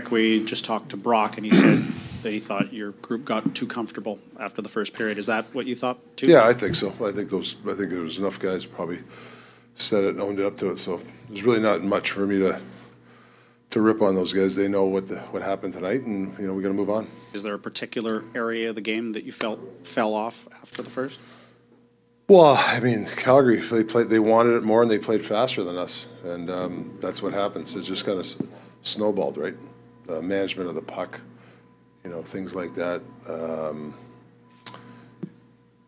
Rick, we just talked to Brock, and he said that he thought your group got too comfortable after the first period. Is that what you thought too? Yeah, I think so. I think there was enough guys who probably said it and owned it up to it. So there's really not much for me to rip on those guys. They know what happened tonight, and we got to move on. Is there a particular area of the game that you felt fell off after the first? Well, I mean, Calgary, they wanted it more and they played faster than us, and that's what happens. It's just kind of snowballed, right? Management of the puck, things like that.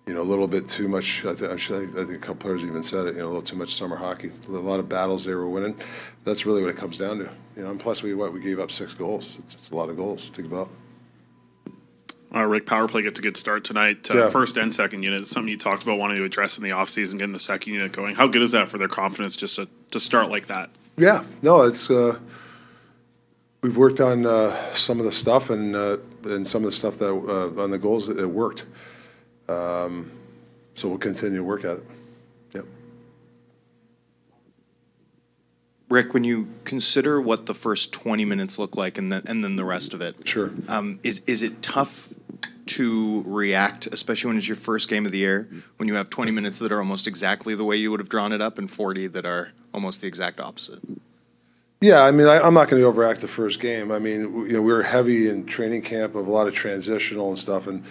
A little bit too much. I think a couple players even said it. A little too much summer hockey. A lot of battles they were winning. That's really what it comes down to. And plus we gave up 6 goals. It's a lot of goals to give up. Rick, power play gets a good start tonight. Yeah. First and second unit, something you talked about wanting to address in the offseason, getting the second unit going. How good is that for their confidence just to start like that? Yeah, no, it's we've worked on some of the stuff and some of the stuff that on the goals it worked. So we'll continue to work at it. Yep. Rick, when you consider what the first 20 minutes look like and then the rest of it, sure, is it tough to react, especially when it's your first game of the year, when you have 20 minutes that are almost exactly the way you would have drawn it up and 40 that are almost the exact opposite? Yeah, I mean, I'm not going to overact the first game. I mean, we were heavy in training camp of a lot of transitional and stuff, and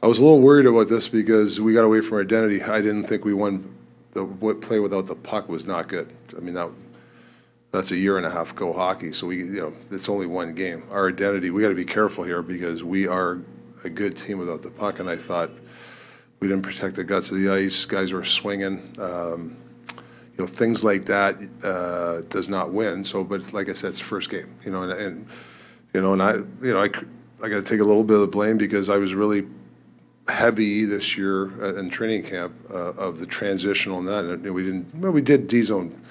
I was a little worried about this because we got away from our identity. I didn't think we won. The play without the puck was not good. I mean, that's a year and a half go hockey. So it's only one game. Our identity, we got to be careful here because we are a good team without the puck. And I thought we didn't protect the guts of the ice. Guys were swinging. Things like that does not win. So, but like I said, it's the first game. I got to take a little bit of the blame because I was really heavy this year in training camp of the transitional and that. And we did D-zone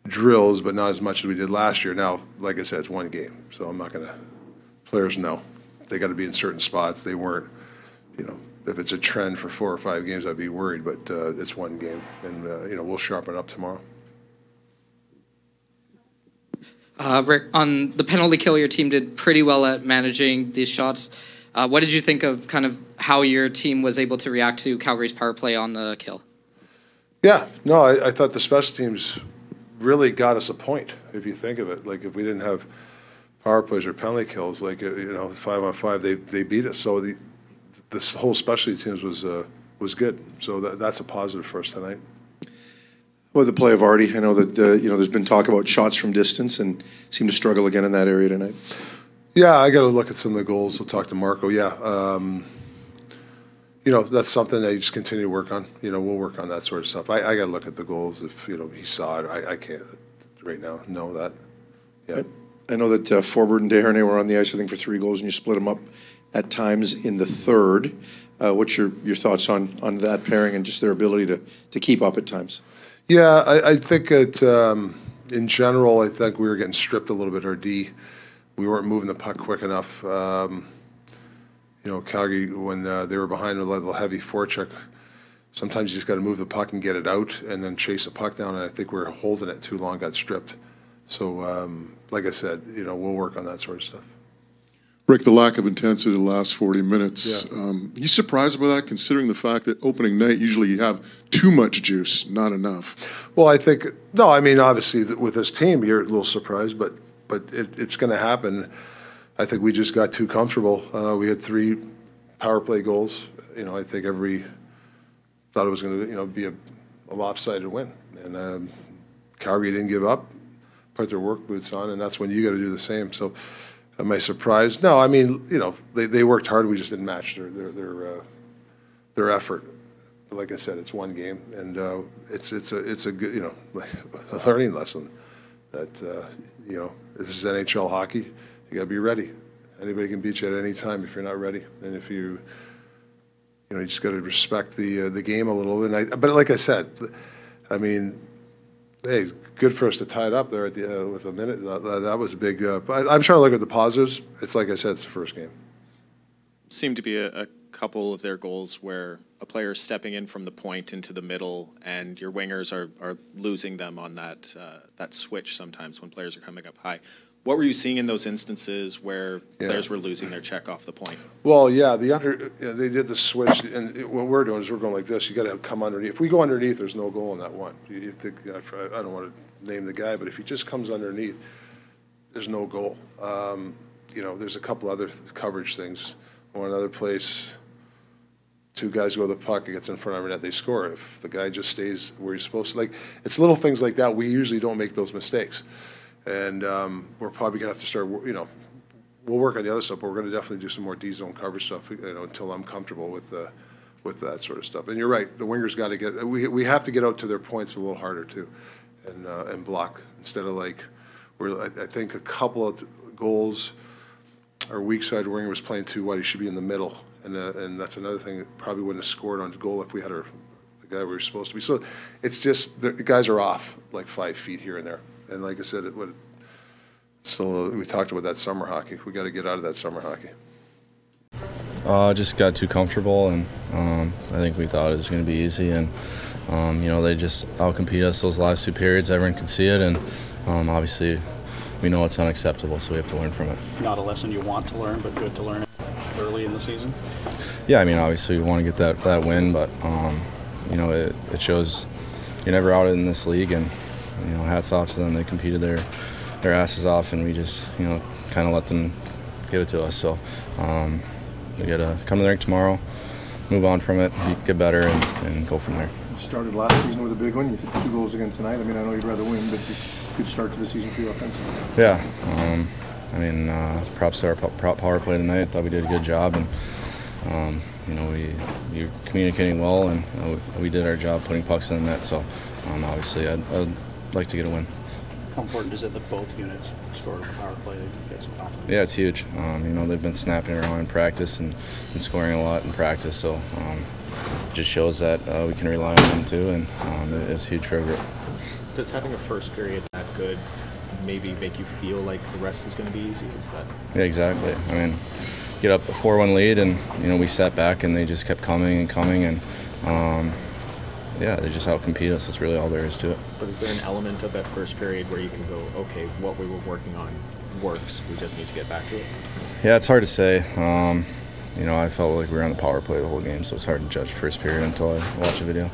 drills, but not as much as we did last year. Now, like I said, it's one game, so I'm not going to. Players know they got to be in certain spots. They weren't. If it's a trend for 4 or 5 games, I'd be worried. But it's one game, and we'll sharpen up tomorrow. Rick, on the penalty kill, your team did pretty well at managing these shots. What did you think of kind of how your team was able to react to Calgary's power play on the kill? Yeah, no, I thought the special teams really got us a point, if you think of it. Like, if we didn't have power plays or penalty kills, 5-on-5, they beat us. So this whole specialty teams was good. So that's a positive for us tonight. Well, the play of Artie, I know that there's been talk about shots from distance and seem to struggle again in that area tonight. Yeah, I got to look at some of the goals. We'll talk to Marco. Yeah, that's something that you just continue to work on. We'll work on that sort of stuff. I got to look at the goals. If he saw it, I can't right now know that. Yeah. I know that Forbert and Desharnais were on the ice, I think, for 3 goals, and you split them up at times in the third. What's your thoughts on that pairing and just their ability to keep up at times? Yeah, I think in general, I think we were getting stripped a little bit. Our D, we weren't moving the puck quick enough. Calgary, when they were behind a little heavy forecheck, sometimes you just got to move the puck and get it out and then chase a puck down. And I think we were holding it too long, got stripped. So, like I said, we'll work on that sort of stuff. Rick, the lack of intensity the last 40 minutes, yeah. You surprised by that, considering the fact that opening night, usually you have too much juice, not enough? Well, I think, no, I mean, obviously with this team, you're a little surprised, but it's going to happen. I think we just got too comfortable. We had 3 power play goals. I think everybody thought it was going to, be a lopsided win. And Calgary didn't give up, put their work boots on, and that's when you got to do the same. So, am I surprised? No, I mean, they worked hard. We just didn't match their effort. But like I said, it's one game, and it's a good a learning lesson that this is NHL hockey. You got to be ready. Anybody can beat you at any time if you're not ready, and if you just got to respect the game a little bit. But like I said, I mean, hey, good for us to tie it up there at the with a minute. That was a big. I'm trying to look at the positives. It's like I said, it's the first game. Seemed to be a couple of their goals where a player is stepping in from the point into the middle, and your wingers are losing them on that switch sometimes when players are coming up high. What were you seeing in those instances where Yeah. players were losing their check off the point? Well, yeah, they did the switch, and what we're doing is we're going like this. You got to come underneath. If we go underneath, there's no goal in that one. You think, I don't want to name the guy, but if he just comes underneath, there's no goal. There's a couple other coverage things. One other place, two guys go to the puck, it gets in front of our net, they score. If the guy just stays where he's supposed to, it's little things like that. We usually don't make those mistakes, and we're probably gonna have to start. We'll work on the other stuff, but we're going to definitely do some more D-zone coverage stuff, until I'm comfortable with that sort of stuff. And you're right, the wingers got to get. We have to get out to their points a little harder too, and block instead of I think a couple of goals. Our weak side winger was playing too wide. He should be in the middle, and that's another thing that probably wouldn't have scored on goal if we had the guy we were supposed to be. So it's just the guys are off like 5 feet here and there, and like I said, So we talked about that summer hockey. We got to get out of that summer hockey. Just got too comfortable, and I think we thought it was going to be easy. And they just outcompete us those last 2 periods. Everyone could see it, and obviously we know it's unacceptable, so we have to learn from it. Not a lesson you want to learn, but good to learn it early in the season. Yeah, I mean, obviously we want to get that win, but it shows you're never out in this league, and hats off to them. They competed their asses off, and we just kind of let them give it to us. So we got to come to the rink tomorrow, move on from it, get better, and go from there. You started last season with a big one. You hit 2 goals again tonight. I mean, I know you'd rather win, but good start to the season for you offensively. Yeah, props to our power play tonight. I thought we did a good job, and you're communicating well, and we did our job putting pucks in the net. So obviously I'd like to get a win. How important is it that both units scored on the power play to get some confidence? Yeah, it's huge. They've been snapping around in practice and scoring a lot in practice, so it just shows that we can rely on them too, and it's huge for everyone. Does having a first period that good maybe make you feel like the rest is going to be easy? Yeah, exactly. Get up a 4-1 lead, and we sat back, and they just kept coming and coming, and they just outcompete us. That's really all there is to it. But is there an element of that first period where you can go, okay, what we were working on works, we just need to get back to it? Yeah, it's hard to say. I felt like we were on the power play the whole game, so it's hard to judge the first period until I watch the video.